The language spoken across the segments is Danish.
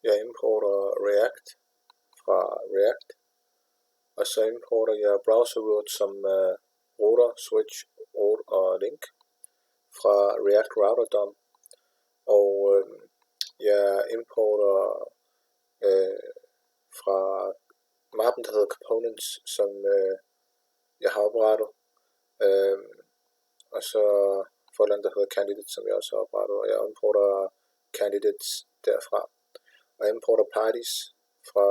Jeg importer React fra React, og så importer jeg browser root som router, switch, root og link fra React Router DOM, og jeg importer fra mappen, der hedder components, som jeg har oprettet, og så folder, der hedder Kandidater, som jeg også har oprettet, og jeg importer candidates derfra, og jeg importer parties fra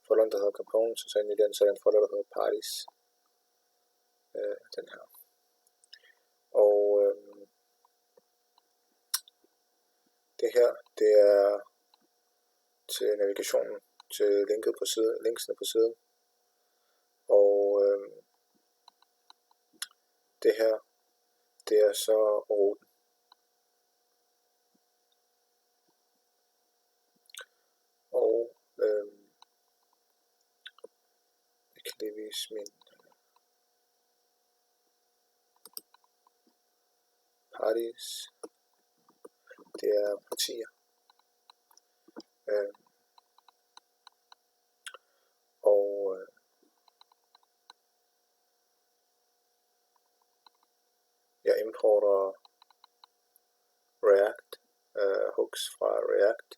folder, der hedder components, og så ind i den, så den folder, der hedder parties, den her. Og det her, det er til navigationen, til linksene på siden, og det her, det er så ruten. Og jeg kan lige vise min parties. Det er partier. Og jeg importer React, hooks fra React,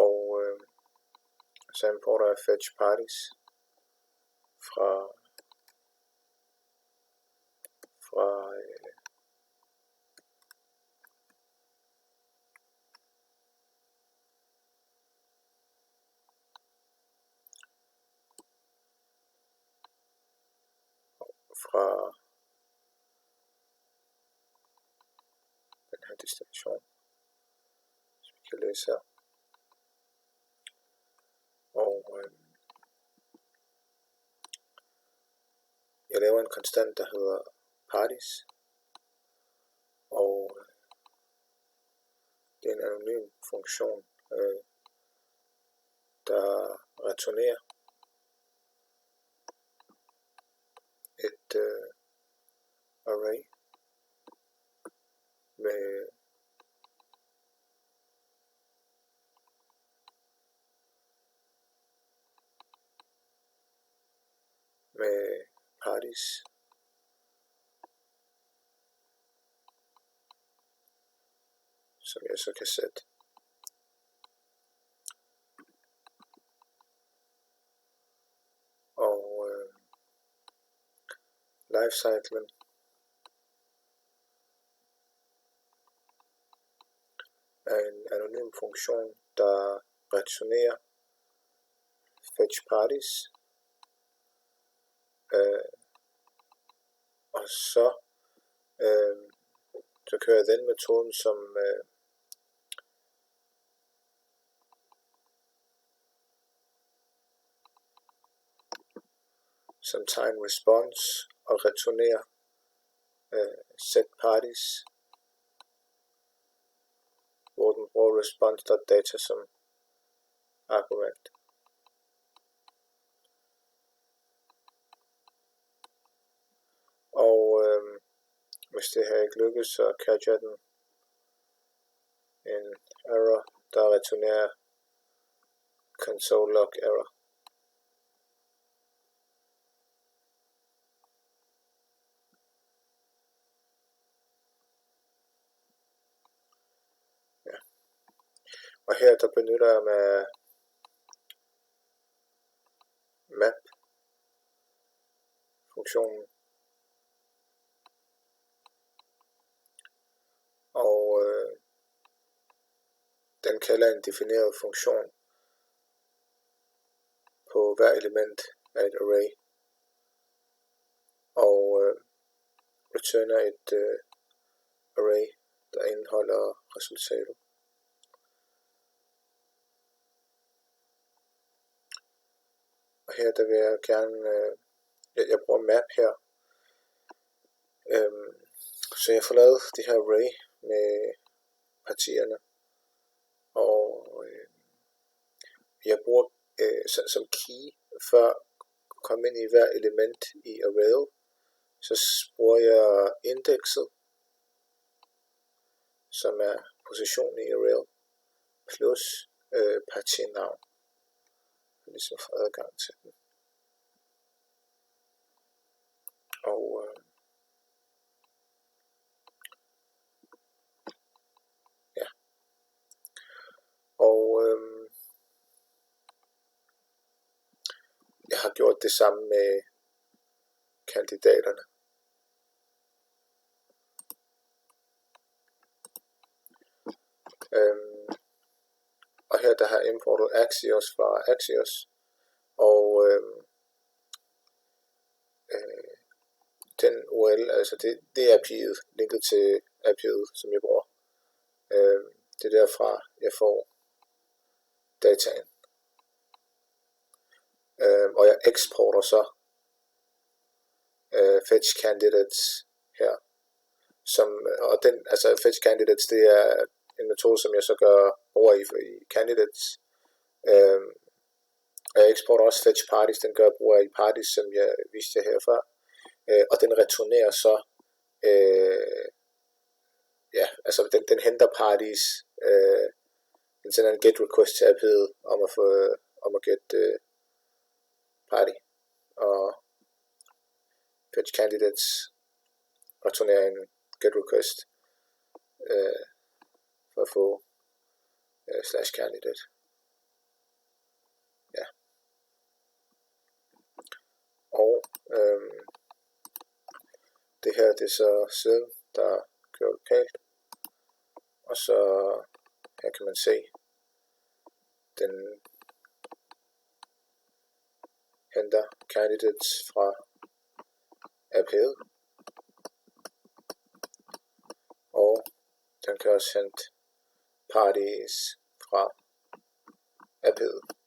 og så importer jeg fetch parties fra den her destination, som vi kan læse her. Og jeg laver en konstant, der hedder parties, og det er en anonym funktion, der returnerer et array med parties, som jeg så kan sætte. Og lifecyclen er en anonym funktion, der returnerer fetch parties, og så kører jeg den metoden, som tager en response og returnerer set parties, hvor den bruger response.data som argument. Og hvis det her ikke lykkes, så catcher den en error, der returnerer console log error. Ja. Og her der benytter jeg med map funktionen, og den kalder en defineret funktion på hver element af et array, og returner et array, der indeholder resultatet. Og her der vil jeg gerne, jeg bruger map her, så jeg får lavet det her array med partierne, og jeg bruger som key, før at komme ind i hver element i arrayet, så bruger jeg indekset som er positionen i rel, plus partiernavn, ligesom få adgang til den. Og ja, og jeg har gjort det samme med kandidaterne. Og her der har jeg importet Axios fra Axios, og den URL, altså det er API'et, linket til API'et, som jeg bruger. Det er derfra jeg får dataen. Og jeg eksporter så fetch candidates her, og den, altså fetch candidates, det er en metode, som jeg så gør over i candidates. Og jeg eksporter også fetch parties, den gør brug af i parties, som jeg viste jer her før. Og den returnerer så, ja, altså den henter parties, den sender en get request til API'et om at get party, og fetch candidates returnerer en get request for at få slash candidate. Ja. Og det her, det er så siden, der kører lokalt. Og så her kan man se, den henter candidates fra API'et. Og den kan også hente parties fra API'et.